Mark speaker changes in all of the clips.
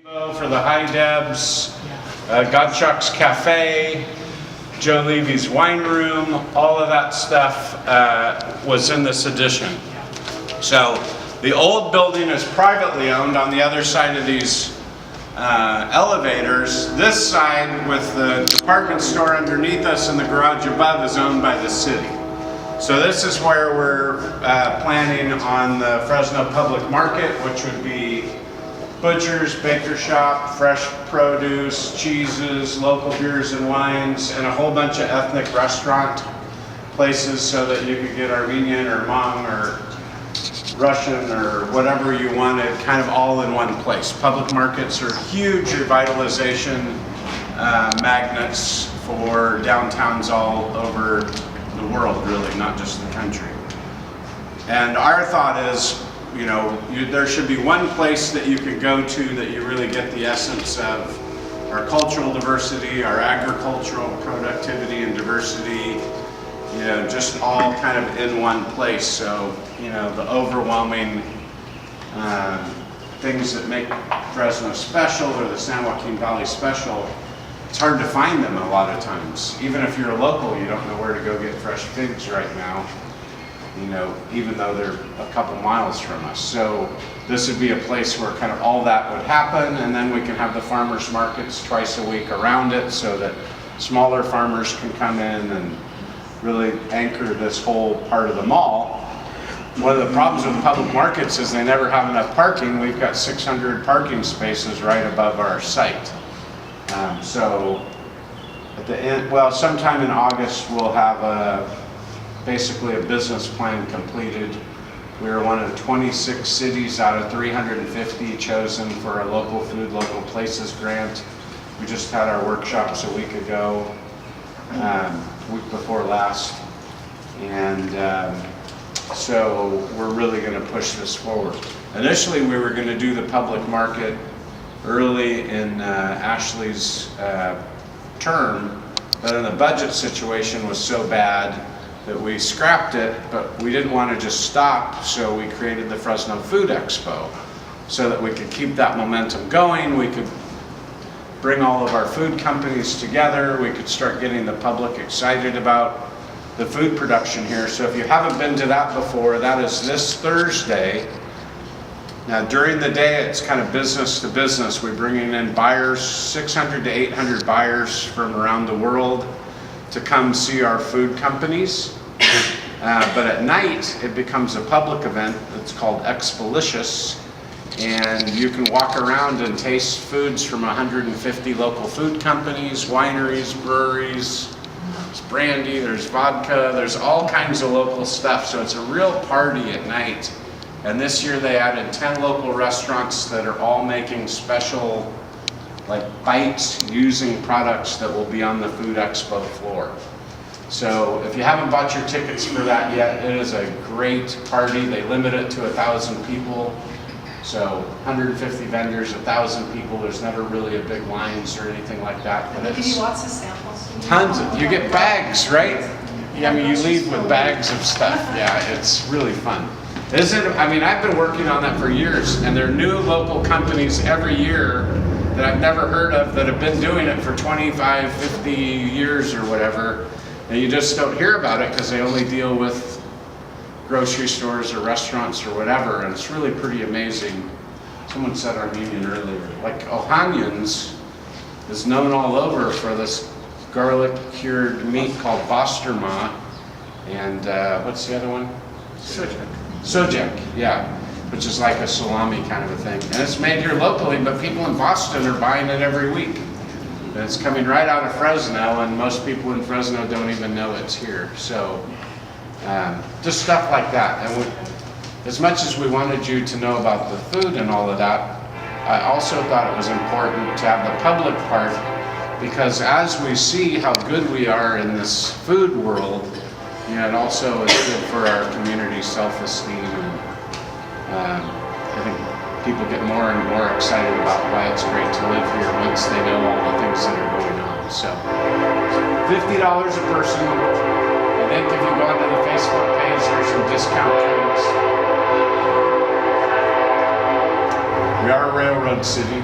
Speaker 1: For the High Debs, Godchuck's Cafe, Joe Levy's Wine Room, all of that stuff was in this addition. So the old building is privately owned on the other side of these elevators. This side with the department store underneath us and the garage above is owned by the city. So this is where we're planning on the Fresno Public Market, which would be butchers, baker shop, fresh produce, cheeses, local beers and wines, and a whole bunch of ethnic restaurant places so that you could get Armenian or Hmong or Russian or whatever you wanted, kind of all in one place. Public markets are huge revitalization magnets for downtowns all over the world, really, not just the country. And our thought is, you know, there should be one place that you could go to that you really get the essence of our cultural diversity, our agricultural productivity and diversity, you know, just all kind of in one place. So, you know, the overwhelming things that make Fresno special or the San Joaquin Valley special, it's hard to find them a lot of times. Even if you're a local, you don't know where to go get fresh figs right now, you know, even though they're a couple miles from us. So this would be a place where kind of all that would happen, and then we can have the farmers markets twice a week around it so that smaller farmers can come in and really anchor this whole part of the mall. One of the problems with public markets is they never have enough parking. We've got 600 parking spaces right above our site. So at the end, well, sometime in August we'll have basically a business plan completed. We were one of 26 cities out of 350 chosen for a local food, local places grant. We just had our workshops a week ago, week before last, and so we're really going to push this forward. Initially we were going to do the public market early in Ashley's term, but then the budget situation was so bad that we scrapped it, but we didn't want to just stop, so we created the Fresno Food Expo so that we could keep that momentum going. We could bring all of our food companies together. We could start getting the public excited about the food production here. So if you haven't been to that before, that is this Thursday. Now during the day, it's kind of business to business. We're bringing in buyers, 600 to 800 buyers from around the world to come see our food companies. But at night, it becomes a public event that's called Expelicious, and you can walk around and taste foods from 150 local food companies, wineries, breweries. There's brandy, there's vodka, there's all kinds of local stuff. So it's a real party at night. And this year they added 10 local restaurants that are all making special like bites using products that will be on the Food Expo floor. So if you haven't bought your tickets for that yet, it is a great party. They limit it to 1,000 people. So 150 vendors, 1,000 people. There's never really a big lines or anything like that.
Speaker 2: But they give you lots of samples.
Speaker 1: Tons of, you get bags, right? Yeah, I mean, you leave with bags of stuff. Yeah, it's really fun. Isn't it? I mean, I've been working on that for years, and there are new local companies every year that I've never heard of that have been doing it for 25, 50 years or whatever, and you just don't hear about it because they only deal with grocery stores or restaurants or whatever, and it's really pretty amazing. Someone said Armenian earlier. Like Ohanians is known all over for this garlic cured meat called basturma, and what's the other one? Sojak. Sojak, yeah. Which is like a salami kind of a thing. And it's made here locally, but people in Boston are buying it every week. And it's coming right out of Fresno, and most people in Fresno don't even know it's here. So, just stuff like that. And as much as we wanted you to know about the food and all of that, I also thought it was important to have the public part, because as we see how good we are in this food world, you know, it also is good for our community self-esteem. I think people get more and more excited about why it's great to live here once they know all the things that are going on. So, $50 a person. I think if you go onto the Facebook page, there's some discount codes. We are a railroad city.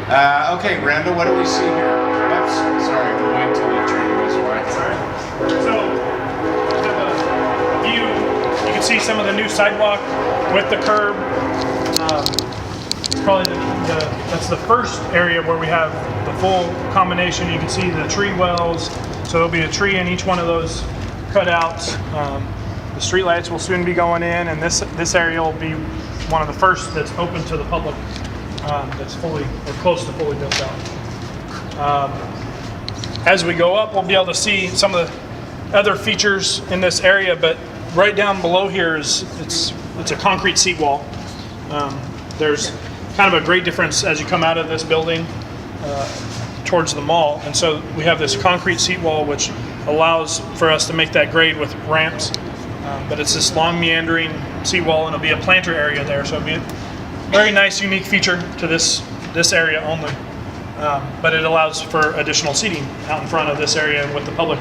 Speaker 1: Okay, Randall, what do we see here? Oops, sorry, we'll wait till the train goes by.
Speaker 3: Sorry. So, have a view. You can see some of the new sidewalk with the curb. Probably that's the first area where we have the full combination. You can see the tree wells. So there'll be a tree in each one of those cutouts. The street lights will soon be going in, and this area will be one of the first that's open to the public. That's fully or close to fully built out. As we go up, we'll be able to see some of the other features in this area, but right down below here is it's a concrete seat wall. There's kind of a great difference as you come out of this building towards the mall, and so we have this concrete seat wall which allows for us to make that grade with ramps, but it's this long meandering seat wall, and it'll be a planter area there, so it'll be a very nice unique feature to this area only. But it allows for additional seating out in front of this area with the public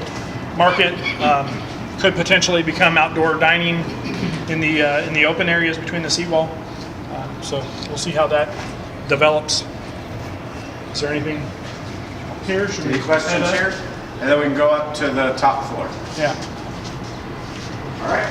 Speaker 3: market. Could potentially become outdoor dining in the open areas between the seat wall. So we'll see how that develops. Is there anything here?
Speaker 1: Any questions here? And then we can go up to the top floor.
Speaker 3: Yeah.
Speaker 1: All right.